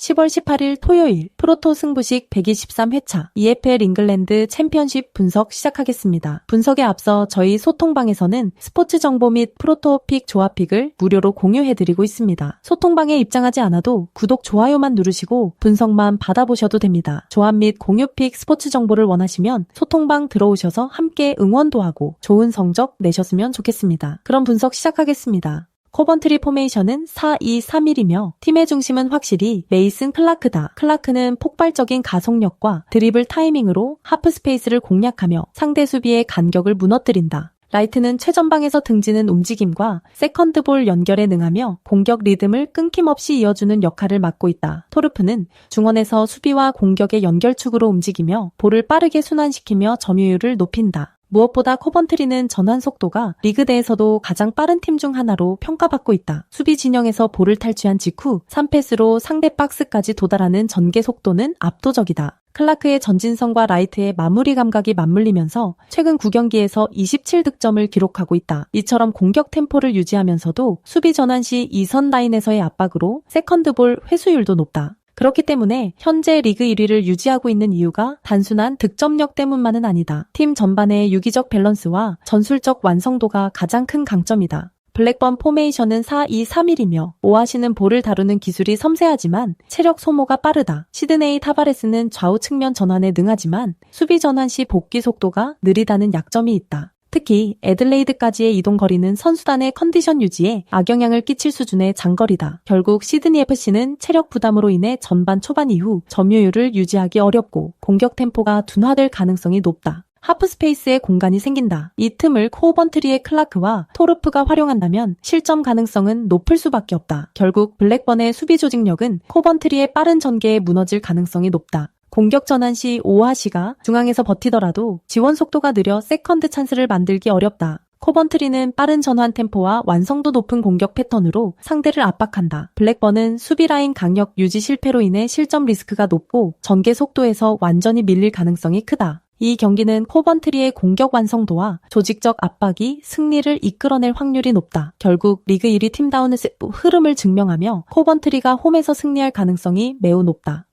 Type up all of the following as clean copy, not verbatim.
10월 18일 토요일 프로토 승부식 123회차 EFL 잉글랜드 챔피언십 분석 시작하겠습니다. 분석에 앞서 저희 소통방에서는 스포츠 정보 및 프로토픽 조합픽을 무료로 공유해드리고 있습니다. 소통방에 입장하지 않아도 구독, 좋아요만 누르시고 분석만 받아보셔도 됩니다. 조합 및 공유픽 스포츠 정보를 원하시면 소통방 들어오셔서 함께 응원도 하고 좋은 성적 내셨으면 좋겠습니다. 그럼 분석 시작하겠습니다. 코번트리 포메이션은 4-2-3-1이며 팀의 중심은 확실히 메이슨 클라크다. 클라크는 폭발적인 가속력과 드리블 타이밍으로 하프 스페이스를 공략하며 상대 수비의 간격을 무너뜨린다. 라이트는 최전방에서 등지는 움직임과 세컨드볼 연결에 능하며 공격 리듬을 끊김없이 이어주는 역할을 맡고 있다. 토르프는 중원에서 수비와 공격의 연결축으로 움직이며 볼을 빠르게 순환시키며 점유율을 높인다. 무엇보다 코번트리는 전환 속도가 리그 내에서도 가장 빠른 팀 중 하나로 평가받고 있다. 수비 진영에서 볼을 탈취한 직후 3패스로 상대 박스까지 도달하는 전개 속도는 압도적이다. 클라크의 전진성과 라이트의 마무리 감각이 맞물리면서 최근 9경기에서 27득점을 기록하고 있다. 이처럼 공격 템포를 유지하면서도 수비 전환 시 2선 라인에서의 압박으로 세컨드볼 회수율도 높다. 그렇기 때문에 현재 리그 1위를 유지하고 있는 이유가 단순한 득점력 때문만은 아니다. 팀 전반의 유기적 밸런스와 전술적 완성도가 가장 큰 강점이다. 블랙번 포메이션은 4-2-3-1이며 오아시는 볼을 다루는 기술이 섬세하지만 체력 소모가 빠르다. 시드네이 타바레스는 좌우 측면 전환에 능하지만 수비 전환 시 복귀 속도가 느리다는 약점이 있다. 특히 애들레이드까지의 이동 거리는 선수단의 컨디션 유지에 악영향을 끼칠 수준의 장거리다. 결국 시드니 FC는 체력 부담으로 인해 전반 초반 이후 점유율을 유지하기 어렵고 공격 템포가 둔화될 가능성이 높다. 하프 스페이스에 공간이 생긴다. 이 틈을 코번트리의 클라크와 토르프가 활용한다면 실점 가능성은 높을 수밖에 없다. 결국 블랙번의 수비 조직력은 코번트리의 빠른 전개에 무너질 가능성이 높다. 공격 전환 시 오아시가 중앙에서 버티더라도 지원 속도가 느려 세컨드 찬스를 만들기 어렵다. 코번트리는 빠른 전환 템포와 완성도 높은 공격 패턴으로 상대를 압박한다. 블랙번은 수비 라인 강력 유지 실패로 인해 실점 리스크가 높고 전개 속도에서 완전히 밀릴 가능성이 크다. 이 경기는 코번트리의 공격 완성도와 조직적 압박이 승리를 이끌어낼 확률이 높다. 결국 리그 1위 팀다운의 흐름을 증명하며 코번트리가 홈에서 승리할 가능성이 매우 높다.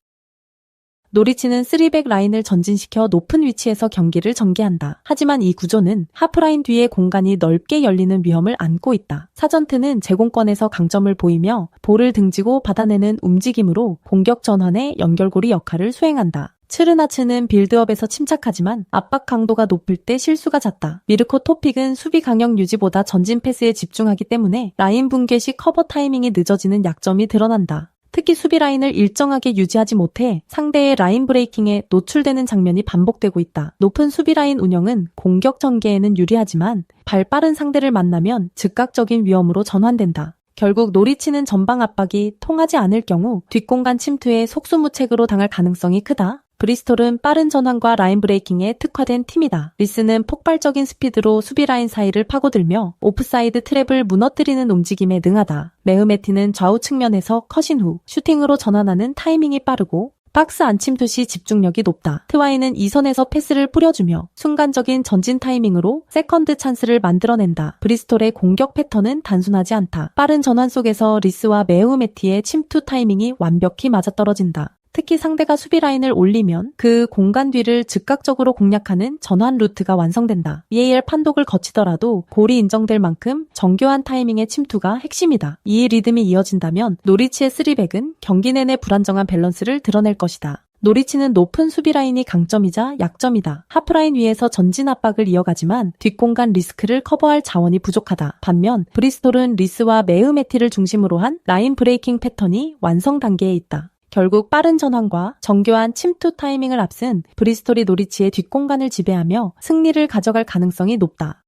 노리치는 3백 라인을 전진시켜 높은 위치에서 경기를 전개한다. 하지만 이 구조는 하프라인 뒤에 공간이 넓게 열리는 위험을 안고 있다. 사전트는 제공권에서 강점을 보이며 볼을 등지고 받아내는 움직임으로 공격 전환의 연결고리 역할을 수행한다. 츠르나츠는 빌드업에서 침착하지만 압박 강도가 높을 때 실수가 잦다. 미르코 토픽은 수비 강력 유지보다 전진 패스에 집중하기 때문에 라인 붕괴 시 커버 타이밍이 늦어지는 약점이 드러난다. 특히 수비 라인을 일정하게 유지하지 못해 상대의 라인 브레이킹에 노출되는 장면이 반복되고 있다. 높은 수비 라인 운영은 공격 전개에는 유리하지만 발 빠른 상대를 만나면 즉각적인 위험으로 전환된다. 결국 노리치는 전방 압박이 통하지 않을 경우 뒷공간 침투에 속수무책으로 당할 가능성이 크다. 브리스톨은 빠른 전환과 라인 브레이킹에 특화된 팀이다. 리스는 폭발적인 스피드로 수비 라인 사이를 파고들며 오프사이드 트랩을 무너뜨리는 움직임에 능하다. 메흐메티는 좌우 측면에서 컷인 후 슈팅으로 전환하는 타이밍이 빠르고 박스 안침투 시 집중력이 높다. 트와이는 2선에서 패스를 뿌려주며 순간적인 전진 타이밍으로 세컨드 찬스를 만들어낸다. 브리스톨의 공격 패턴은 단순하지 않다. 빠른 전환 속에서 리스와 메흐메티의 침투 타이밍이 완벽히 맞아떨어진다. 특히 상대가 수비 라인을 올리면 그 공간 뒤를 즉각적으로 공략하는 전환 루트가 완성된다. VAR 판독을 거치더라도 골이 인정될 만큼 정교한 타이밍의 침투가 핵심이다. 이 리듬이 이어진다면 노리치의 3백은 경기 내내 불안정한 밸런스를 드러낼 것이다. 노리치는 높은 수비 라인이 강점이자 약점이다. 하프라인 위에서 전진 압박을 이어가지만 뒷공간 리스크를 커버할 자원이 부족하다. 반면 브리스톨은 리스와 메흐메티를 중심으로 한 라인 브레이킹 패턴이 완성 단계에 있다. 결국 빠른 전환과 정교한 침투 타이밍을 앞선 브리스톨이 노리치의 뒷공간을 지배하며 승리를 가져갈 가능성이 높다.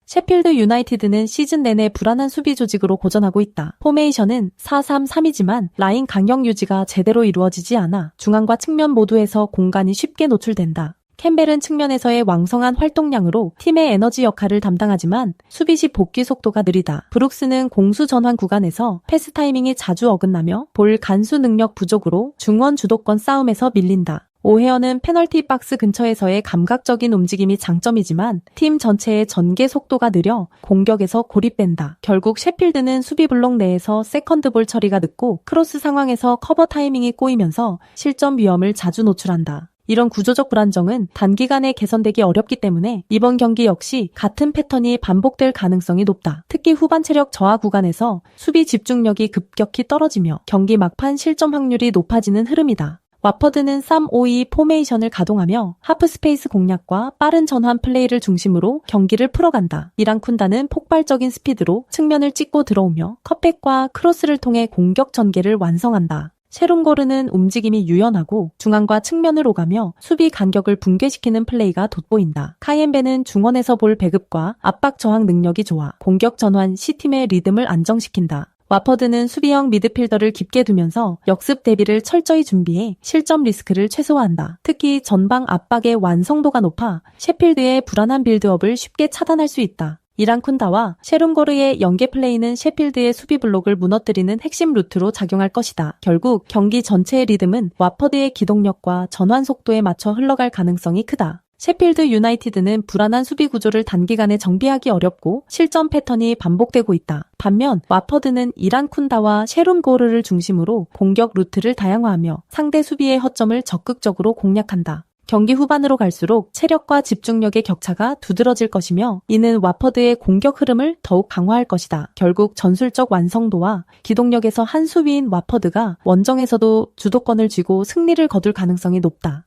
셰필드 유나이티드는 시즌 내내 불안한 수비 조직으로 고전하고 있다. 포메이션은 4-3-3이지만 라인 강력 유지가 제대로 이루어지지 않아 중앙과 측면 모두에서 공간이 쉽게 노출된다. 캠벨은 측면에서의 왕성한 활동량으로 팀의 에너지 역할을 담당하지만 수비 시 복귀 속도가 느리다. 브룩스는 공수 전환 구간에서 패스 타이밍이 자주 어긋나며 볼 간수 능력 부족으로 중원 주도권 싸움에서 밀린다. 오헤어는 페널티 박스 근처에서의 감각적인 움직임이 장점이지만 팀 전체의 전개 속도가 느려 공격에서 고립된다. 결국 셰필드는 수비 블록 내에서 세컨드볼 처리가 늦고 크로스 상황에서 커버 타이밍이 꼬이면서 실점 위험을 자주 노출한다. 이런 구조적 불안정은 단기간에 개선되기 어렵기 때문에 이번 경기 역시 같은 패턴이 반복될 가능성이 높다. 특히 후반 체력 저하 구간에서 수비 집중력이 급격히 떨어지며 경기 막판 실점 확률이 높아지는 흐름이다. 와퍼드는 3-5-2 포메이션을 가동하며 하프 스페이스 공략과 빠른 전환 플레이를 중심으로 경기를 풀어간다. 이랑쿤다는 폭발적인 스피드로 측면을 찍고 들어오며 컷백과 크로스를 통해 공격 전개를 완성한다. 셰룸고르는 움직임이 유연하고 중앙과 측면을 오가며 수비 간격을 붕괴시키는 플레이가 돋보인다. 카이엔베는 중원에서 볼 배급과 압박 저항 능력이 좋아 공격 전환 시팀의 리듬을 안정시킨다. 와퍼드는 수비형 미드필더를 깊게 두면서 역습 대비를 철저히 준비해 실점 리스크를 최소화한다. 특히 전방 압박의 완성도가 높아 셰필드의 불안한 빌드업을 쉽게 차단할 수 있다. 이랑쿤다와 셰룸고르의 연계 플레이는 셰필드의 수비 블록을 무너뜨리는 핵심 루트로 작용할 것이다. 결국 경기 전체의 리듬은 와퍼드의 기동력과 전환 속도에 맞춰 흘러갈 가능성이 크다. 셰필드 유나이티드는 불안한 수비 구조를 단기간에 정비하기 어렵고 실점 패턴이 반복되고 있다. 반면 와퍼드는 이랑쿤다와 셰룸고르를 중심으로 공격 루트를 다양화하며 상대 수비의 허점을 적극적으로 공략한다. 경기 후반으로 갈수록 체력과 집중력의 격차가 두드러질 것이며 이는 와퍼드의 공격 흐름을 더욱 강화할 것이다. 결국 전술적 완성도와 기동력에서 한 수위인 와퍼드가 원정에서도 주도권을 쥐고 승리를 거둘 가능성이 높다.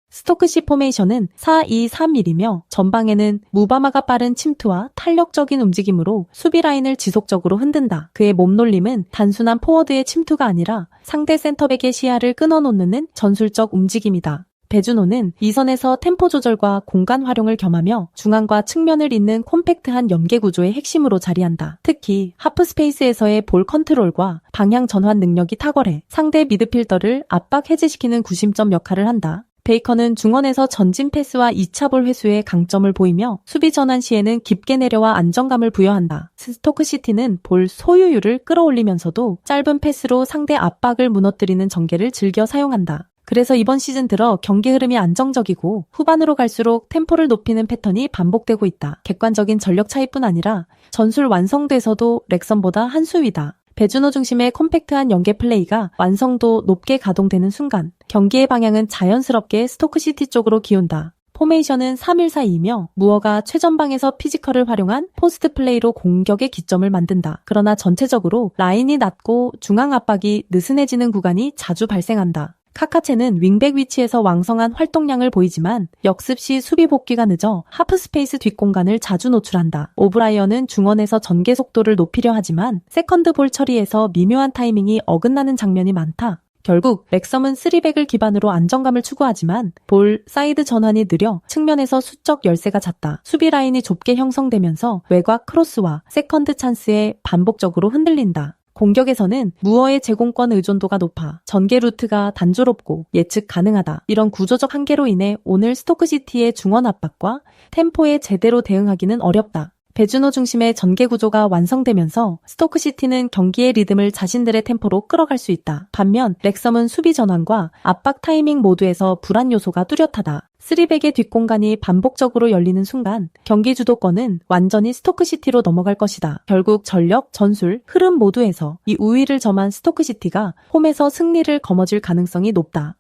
스토크시 포메이션은 4-2-3-1이며 전방에는 무바마가 빠른 침투와 탄력적인 움직임으로 수비 라인을 지속적으로 흔든다. 그의 몸놀림은 단순한 포워드의 침투가 아니라 상대 센터백의 시야를 끊어놓는 전술적 움직임이다. 배준호는 이선에서 템포 조절과 공간 활용을 겸하며 중앙과 측면을 잇는 콤팩트한 연계 구조의 핵심으로 자리한다. 특히 하프 스페이스에서의 볼 컨트롤과 방향 전환 능력이 탁월해 상대 미드필더를 압박 해제시키는 구심점 역할을 한다. 베이커는 중원에서 전진 패스와 2차 볼 회수에 강점을 보이며 수비 전환 시에는 깊게 내려와 안정감을 부여한다. 스토크시티는 볼 소유율을 끌어올리면서도 짧은 패스로 상대 압박을 무너뜨리는 전개를 즐겨 사용한다. 그래서 이번 시즌 들어 경기 흐름이 안정적이고 후반으로 갈수록 템포를 높이는 패턴이 반복되고 있다. 객관적인 전력 차이뿐 아니라 전술 완성도에서도 렉선보다 한 수 위다. 배준호 중심의 콤팩트한 연계 플레이가 완성도 높게 가동되는 순간 경기의 방향은 자연스럽게 스토크시티 쪽으로 기운다. 포메이션은 3-1-4-2이며 무어가 최전방에서 피지컬을 활용한 포스트 플레이로 공격의 기점을 만든다. 그러나 전체적으로 라인이 낮고 중앙 압박이 느슨해지는 구간이 자주 발생한다. 카카체는 윙백 위치에서 왕성한 활동량을 보이지만 역습 시 수비 복귀가 늦어 하프 스페이스 뒷공간을 자주 노출한다. 오브라이언은 중원에서 전개 속도를 높이려 하지만 세컨드 볼 처리에서 미묘한 타이밍이 어긋나는 장면이 많다. 결국 렉섬은 3백을 기반으로 안정감을 추구하지만 볼 사이드 전환이 느려 측면에서 수적 열세가 잦다. 수비 라인이 좁게 형성되면서 외곽 크로스와 세컨드 찬스에 반복적으로 흔들린다. 공격에서는 무어의 제공권 의존도가 높아 전개 루트가 단조롭고 예측 가능하다. 이런 구조적 한계로 인해 오늘 스토크시티의 중원 압박과 템포에 제대로 대응하기는 어렵다. 배준호 중심의 전개 구조가 완성되면서 스토크시티는 경기의 리듬을 자신들의 템포로 끌어갈 수 있다. 반면 렉섬은 수비 전환과 압박 타이밍 모두에서 불안 요소가 뚜렷하다. 3백의 뒷공간이 반복적으로 열리는 순간 경기 주도권은 완전히 스토크시티로 넘어갈 것이다. 결국 전력, 전술, 흐름 모두에서 이 우위를 점한 스토크시티가 홈에서 승리를 거머쥘 가능성이 높다.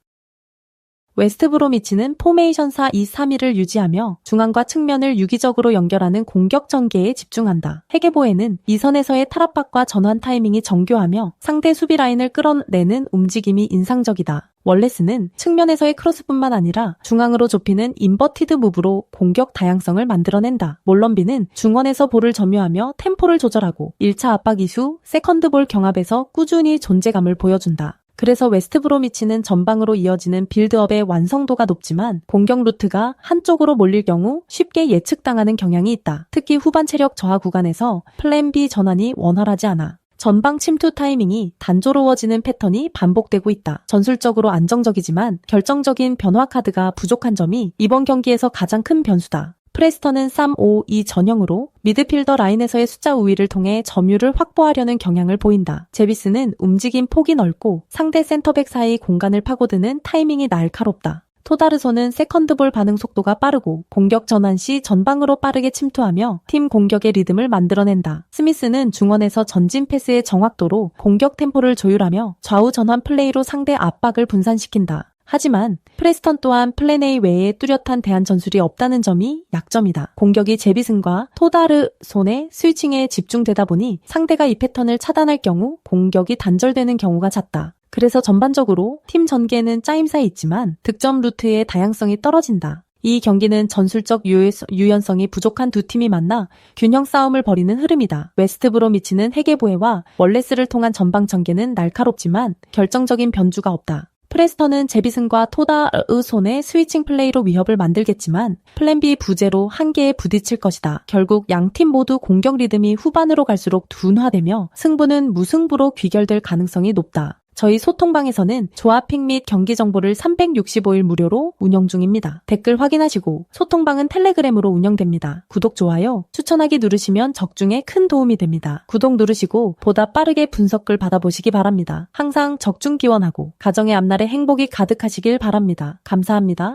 웨스트브로미치는 포메이션 4-2-3-1을 유지하며 중앙과 측면을 유기적으로 연결하는 공격 전개에 집중한다. 헤게보에는 이선에서의 탈압박과 전환 타이밍이 정교하며 상대 수비 라인을 끌어내는 움직임이 인상적이다. 월레스는 측면에서의 크로스뿐만 아니라 중앙으로 좁히는 인버티드 무브로 공격 다양성을 만들어낸다. 몰럼비는 중원에서 볼을 점유하며 템포를 조절하고 1차 압박 이후 세컨드 볼 경합에서 꾸준히 존재감을 보여준다. 그래서 웨스트브로미치는 전방으로 이어지는 빌드업의 완성도가 높지만 공격 루트가 한쪽으로 몰릴 경우 쉽게 예측당하는 경향이 있다. 특히 후반 체력 저하 구간에서 플랜 B 전환이 원활하지 않아 전방 침투 타이밍이 단조로워지는 패턴이 반복되고 있다. 전술적으로 안정적이지만 결정적인 변화 카드가 부족한 점이 이번 경기에서 가장 큰 변수다. 프레스턴은 3-5-2 전형으로 미드필더 라인에서의 숫자 우위를 통해 점유를 확보하려는 경향을 보인다. 제비스는 움직임 폭이 넓고 상대 센터백 사이 공간을 파고드는 타이밍이 날카롭다. 토다르소는 세컨드볼 반응 속도가 빠르고 공격 전환 시 전방으로 빠르게 침투하며 팀 공격의 리듬을 만들어낸다. 스미스는 중원에서 전진 패스의 정확도로 공격 템포를 조율하며 좌우 전환 플레이로 상대 압박을 분산시킨다. 하지만 프레스턴 또한 플랜 A 외에 뚜렷한 대안 전술이 없다는 점이 약점이다. 공격이 제비슨과 토다르손의 스위칭에 집중되다 보니 상대가 이 패턴을 차단할 경우 공격이 단절되는 경우가 잦다. 그래서 전반적으로 팀 전개는 짜임새 있지만 득점 루트의 다양성이 떨어진다. 이 경기는 전술적 유연성이 부족한 두 팀이 만나 균형 싸움을 벌이는 흐름이다. 웨스트브로미치는 헤게보에와 월레스를 통한 전방 전개는 날카롭지만 결정적인 변주가 없다. 프레스턴은 제비슨과 토다르손의 스위칭 플레이로 위협을 만들겠지만 플랜 B 부재로 한계에 부딪힐 것이다. 결국 양팀 모두 공격 리듬이 후반으로 갈수록 둔화되며 승부는 무승부로 귀결될 가능성이 높다. 저희 소통방에서는 조합픽 및 경기 정보를 365일 무료로 운영 중입니다. 댓글 확인하시고 소통방은 텔레그램으로 운영됩니다. 구독, 좋아요, 추천하기 누르시면 적중에 큰 도움이 됩니다. 구독 누르시고 보다 빠르게 분석글 받아보시기 바랍니다. 항상 적중 기원하고 가정의 앞날에 행복이 가득하시길 바랍니다. 감사합니다.